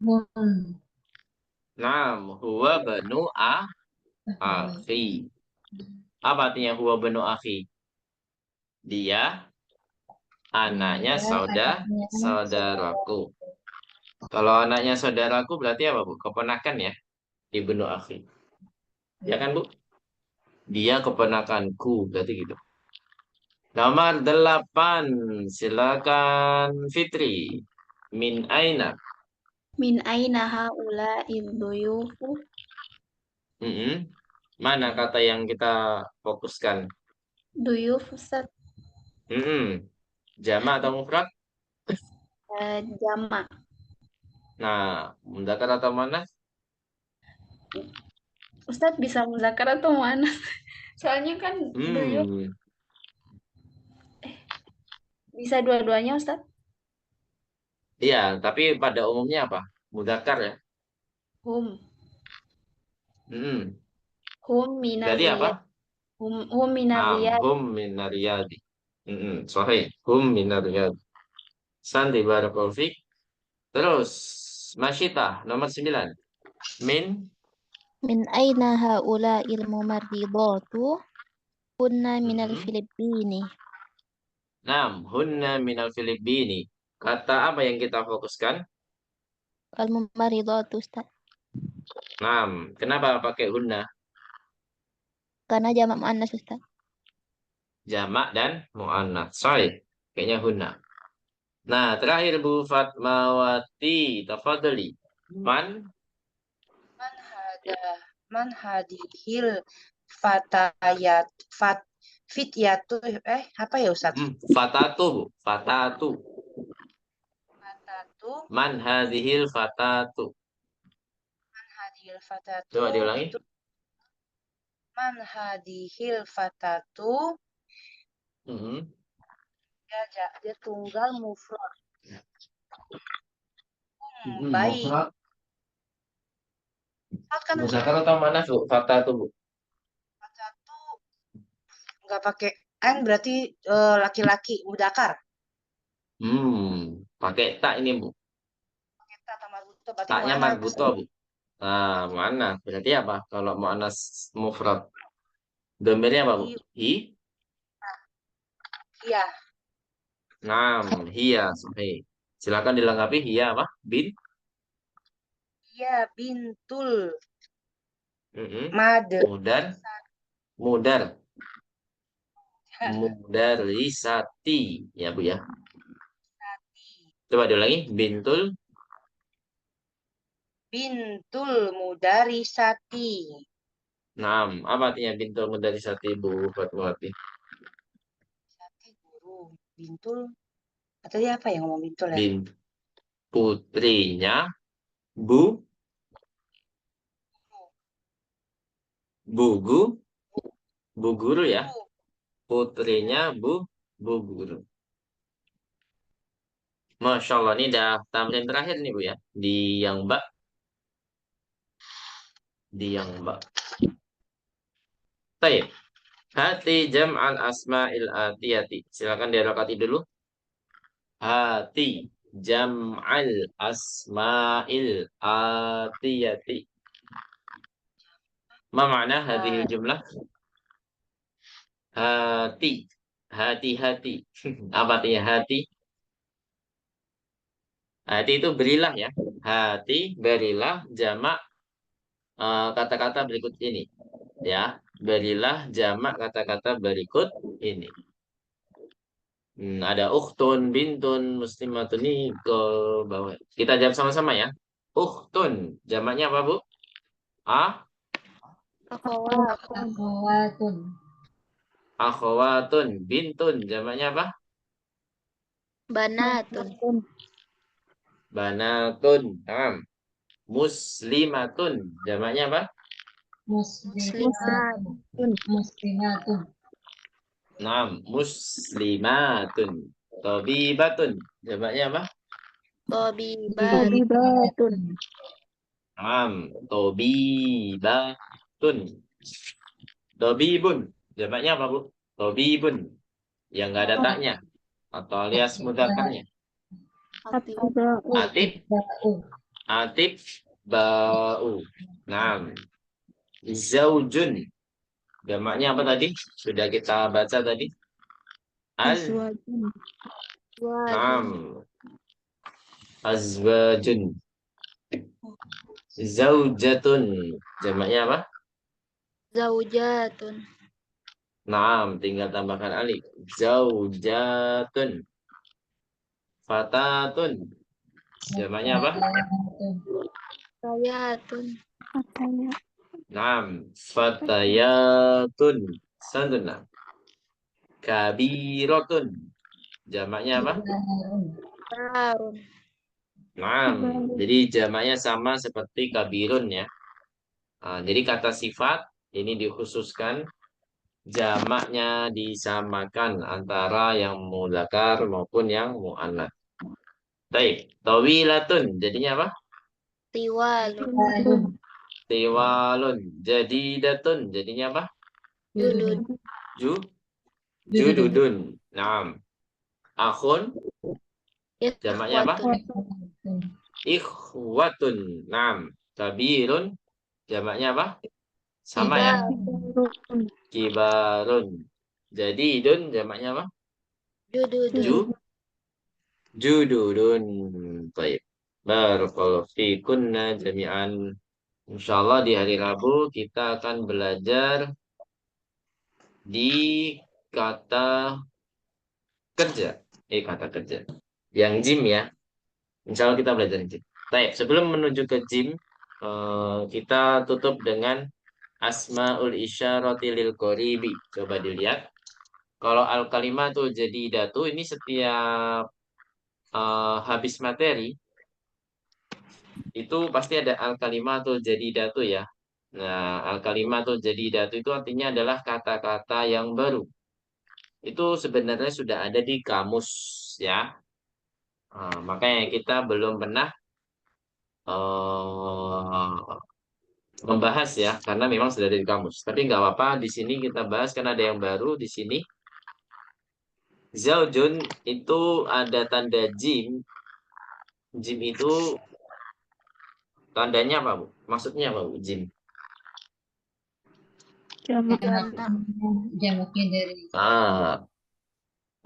Speaker 3: Hum.
Speaker 1: Naam. Huwa banu akhi. Apa artinya huwa banu akhi? Dia anaknya saudaraku. Kalau anaknya saudaraku berarti apa, Bu? Keponakan ya? Ibnu akhi. Ya kan, Bu? Dia keponakanku, berarti gitu. Nomor 8. Silakan Fitri. Min aina.
Speaker 2: Min aina haula idduyufu?
Speaker 1: Mana kata yang kita fokuskan?
Speaker 2: Duyuf, Ustaz.
Speaker 1: Jama atau mufrad?
Speaker 2: Jama.
Speaker 1: Nah, mudzakkar atau muannats?
Speaker 2: Ustaz bisa muzakkar atau muannats? Soalnya kan duyuf bisa dua-duanya, Ustaz.
Speaker 1: Iya, tapi pada umumnya apa? Mudzakkar ya.
Speaker 2: Hum.
Speaker 1: Hmm.
Speaker 2: Hum
Speaker 1: Berarti apa?
Speaker 2: minariyat. Hum minariyat.
Speaker 1: Hum minariyadi. Sahih. Hum minariyadi. Santi barakallahu fik. Terus, Masyita, nomor 9.
Speaker 2: Min aina haula ilmu maridatu? Kunna minal Filipini.
Speaker 1: Hunna minal Filipini. Kata apa yang kita fokuskan?
Speaker 2: Al-mumaridatu, Ustaz.
Speaker 1: Kenapa pakai hunna?
Speaker 2: Karena jamak muannas, Ustaz.
Speaker 1: Jamak dan muannats. Sahih. Kayaknya hunna. Nah, terakhir Bu Fatmawati, tafadhali.
Speaker 4: Man hadihil fatayat fityatu apa ya Ustaz?
Speaker 1: Fatatu, Bu. Fatatu. Man hadhil fatatu.
Speaker 4: Man hadihil fatatu.
Speaker 1: Coba diulangi.
Speaker 4: Itu man hadihil fatatu. Dia tunggal mufrad. Baik.
Speaker 1: Muzakkar atau muannats, Bu? Fatatu, Bu.
Speaker 4: Fatatu nggak pakai an berarti laki-laki mudzakkar.
Speaker 1: Pakai tak ini, Bu.
Speaker 4: Pakai ta marbuto berarti
Speaker 1: Taknya
Speaker 4: muannats.
Speaker 1: marbuto, Bu. Nah, muannats. Berarti apa? Kalau muannats mufrad. Domirnya apa, Bu?
Speaker 4: Iya.
Speaker 1: Hiya, sahih. Silakan dilengkapi hiya apa?
Speaker 4: Iya, bintul.
Speaker 1: Mudar. Mudarisati. Ya, Bu ya. Coba diulangi.
Speaker 4: Bintul mudarisati.
Speaker 1: Apa artinya bintul mudarisati, Bu Fatmawati?
Speaker 4: Sati guru. Bintul. Tadi apa yang ngomong bintul ya?
Speaker 1: Putrinya Bu guru ya. Putrinya Bu guru. Masya Allah, ini udah tamrin terakhir nih, Bu ya. Di yang Mbak. Baik. Hati jam'al asma'il atiyati. Silakan dirokati dulu. Hati jam'al asma'il atiyati. Ma makna hadhihi jumlah? Hati. Apa artinya hati? Hati itu berilah ya. Hati berilah jamak kata-kata berikut ini. Ya, berilah jamak kata-kata berikut ini. Ada ukhtun, bintun, muslimatun ini ke bawah. Kita jawab sama-sama ya. Ukhtun, jamaknya apa, Bu?
Speaker 3: Akhawatun.
Speaker 1: Akhawatun, bintun, jamaknya apa? Banatun. Muslimatun, jamaknya apa?
Speaker 3: Muslimatun.
Speaker 1: Muslimatun. Tabibatun, jamaknya apa?
Speaker 5: Tabibatun.
Speaker 1: Tabibatun. Tabibun, jamaknya apa, Bu? Tabibun, yang nggak ada taknya atau alias mudzakarnya. Atib ba'u. Zaujun, jamaknya apa tadi? Sudah kita baca tadi. Azwajun. Zaujatun, jamaknya apa?
Speaker 2: Zaujatun.
Speaker 1: Naam, tinggal tambahkan alif. Zaujatun. Fatatun. Jamaknya apa?
Speaker 3: Fatayatun.
Speaker 2: Fatayat.
Speaker 1: Naam, fatayatun. Santuna. Kabirotun. Jamaknya apa?
Speaker 3: Kibarun.
Speaker 1: Naam, jadi jamaknya sama seperti kabirun ya. Jadi kata sifat ini dikhususkan jamaknya disamakan antara yang mudzakkar maupun yang muannats. Baik, tawilatun jadinya apa?
Speaker 3: Tiwalun.
Speaker 1: Tiwalun. Jadidatun jadinya apa?
Speaker 3: Judud.
Speaker 1: Ju jududun. Naam. Akhun jamaknya apa?
Speaker 3: Ikhwatun.
Speaker 1: Ikhwatun. Naam. Kabirun jamaknya apa? Sama ya.
Speaker 3: Kibarun.
Speaker 1: Kibarun. Jadidun jamaknya apa?
Speaker 3: Jududun.
Speaker 1: Jududun. Baik. Barakallahu fikunna jami'an. Insyaallah di hari Rabu kita akan belajar di kata kerja. Kata kerja. Yang jim ya. Insya Allah kita belajar jim. Baik, sebelum menuju ke jim, kita tutup dengan asmaul isyarati lil qoribi. Coba dilihat. Kalau al kalimatu jadi datu ini setiap habis materi itu pasti ada al kalimatu jadi datu ya. Nah, al kalimatu jadi datu itu artinya adalah kata-kata yang baru. Itu sebenarnya sudah ada di kamus ya. Makanya kita belum pernah membahas ya, karena memang sudah ada di kamus. Tapi nggak apa-apa, di sini kita bahas karena ada yang baru di sini. Zaujun itu ada tanda jim. Jim itu tandanya apa, Bu? Maksudnya apa, Bu? Jim.
Speaker 5: Jamak.
Speaker 3: Jamaknya dari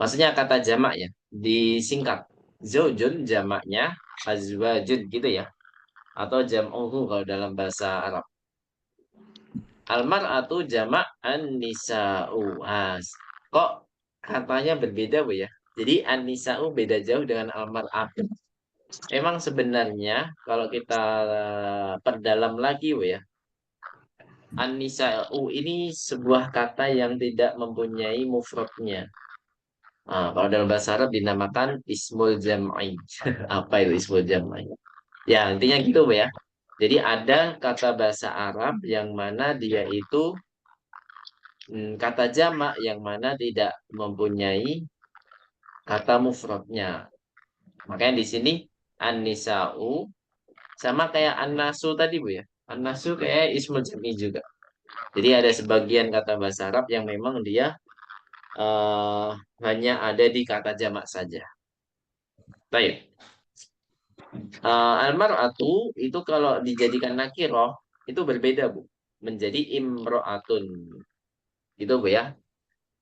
Speaker 1: Maksudnya kata jamak ya, disingkat. Zaujun jamaknya azwajun gitu ya. Atau jam'uhu kalau dalam bahasa Arab. Almar'atu jamak an-nisa'u. Kok katanya berbeda, Bu ya? Jadi an-nisa'u beda jauh dengan almar'atu. Emang sebenarnya kalau kita perdalam lagi, Bu ya. An-nisa'u ini sebuah kata yang tidak mempunyai mufradnya. Kalau dalam bahasa Arab dinamakan ismul jam'i. Apa itu ismul jam'i? Ya, intinya gitu, Bu ya. Jadi ada kata bahasa Arab yang mana dia itu kata jamak yang mana tidak mempunyai kata mufradnya. Makanya di sini an-nisa'u sama kayak an-nasu tadi, Bu ya. An-nasu kayak ismul jam'i juga. Jadi ada sebagian kata bahasa Arab yang memang dia hanya ada di kata jamak saja. Baik. Almar'atu itu kalau dijadikan nakiroh itu berbeda, Bu. Menjadi imro'atun. Gitu, Bu ya.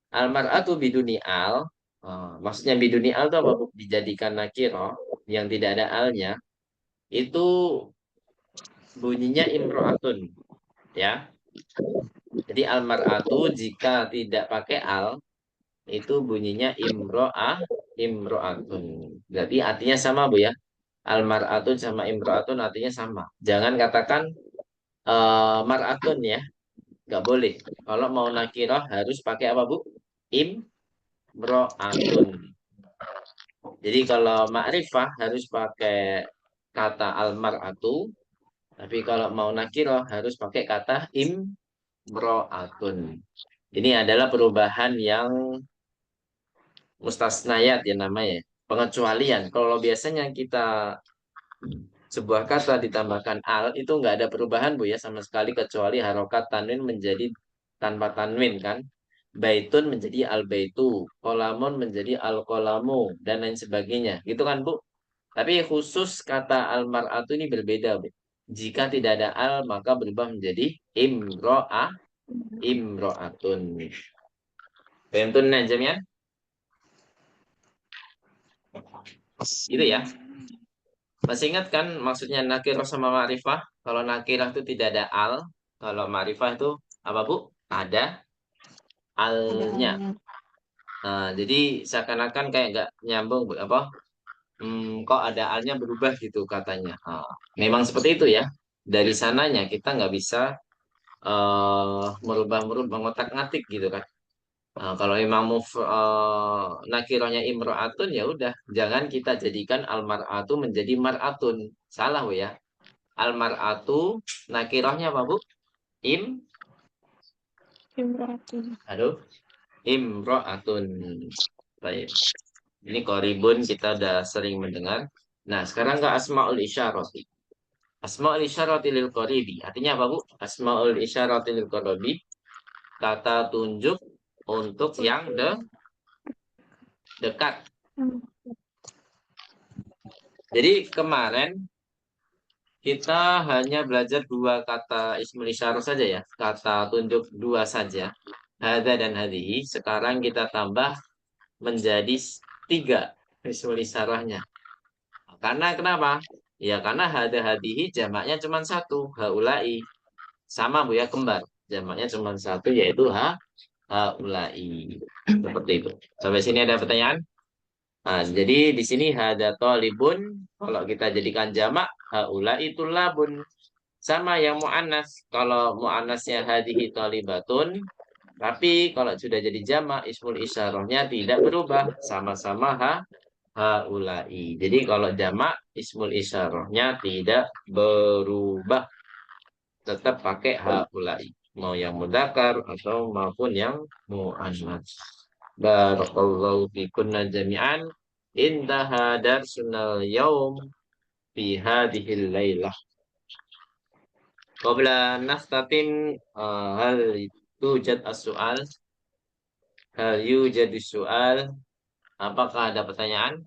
Speaker 1: Almar'atu biduni al. Maksudnya biduni al itu apa, Bu? Dijadikan nakiroh yang tidak ada alnya. Itu bunyinya imro'atun. Ya. Jadi almar'atu jika tidak pakai al, itu bunyinya imro'atun. Berarti artinya sama, Bu ya. Almar'atun sama imro'atun artinya sama. Jangan katakan mar'atun ya. Nggak boleh. Kalau mau nakirah harus pakai apa, Bu? Imro'atun. Jadi kalau ma'rifah harus pakai kata almar'atu. Tapi kalau mau nakirah harus pakai kata imro'atun. Ini adalah perubahan yang mustasnayat ya namanya. Pengecualian. Kalau biasanya kita sebuah kata ditambahkan al itu nggak ada perubahan, Bu ya, sama sekali kecuali harokat tanwin menjadi tanpa tanwin kan. Baitun menjadi al baitu, kolamun menjadi al kolamu dan lain sebagainya. Gitu kan, Bu? Tapi khusus kata al mar'atu ini berbeda, Bu. Jika tidak ada al maka berubah menjadi imro'atun. Bentun najamian? Gitu ya. Masih ingat kan maksudnya nakirah sama ma'rifah? Kalau nakirah itu tidak ada al, kalau ma'rifah itu apa, Bu? Ada alnya.
Speaker 5: alnya.
Speaker 1: Nah, jadi seakan-akan kayak nggak nyambung apa? Kok ada alnya berubah gitu katanya. Nah, memang seperti itu ya. Dari sananya kita nggak bisa merubah-merubah ngotak-ngatik gitu kan. Nah, kalau memang nakirohnya imro'atun ya udah, jangan kita jadikan almar'atu menjadi mar'atun. Salah Bu ya. Almar'atu nakirohnya apa Bu?
Speaker 5: Imro'atun.
Speaker 1: Aduh, imro'atun. Baik. Ini koribun kita udah sering mendengar. Nah, sekarang ke asma'ul isyarati. Asma'ul isyarati lil qaribi. Artinya apa, Bu? Asma'ul isyarati lil qaribi. Kata tunjuk untuk yang dekat. Jadi kemarin kita hanya belajar dua kata ismul isyarah saja ya. Kata tunjuk dua saja. Hada dan hadihi. Sekarang kita tambah menjadi tiga ismul isyarahnya. Karena kenapa? Ya karena hada hadihi jamaknya cuma satu. Haulai. Sama Bu ya, kembar. Jamaknya cuma satu yaitu haulai. Seperti itu. Sampai sini ada pertanyaan? Nah, jadi di sini hada tolibun. Kalau kita jadikan jamak, haulai tulabun. Sama yang mu'annas. Kalau mu'annasnya hadihi tolibatun. Tapi kalau sudah jadi jamak, ismul isyarahnya tidak berubah. Sama-sama haulai. Jadi kalau jamak, ismul isyarahnya tidak berubah. Tetap pakai haulai. Mau yang mudzakkar atau maupun yang mu'annas. Barakallahu fikunna jami'an. Intaha darsunal yaum fi hadhil lailah. Qabla naftatin hal yujad as-su'al? Hal yujad as-su'al? Apakah ada pertanyaan?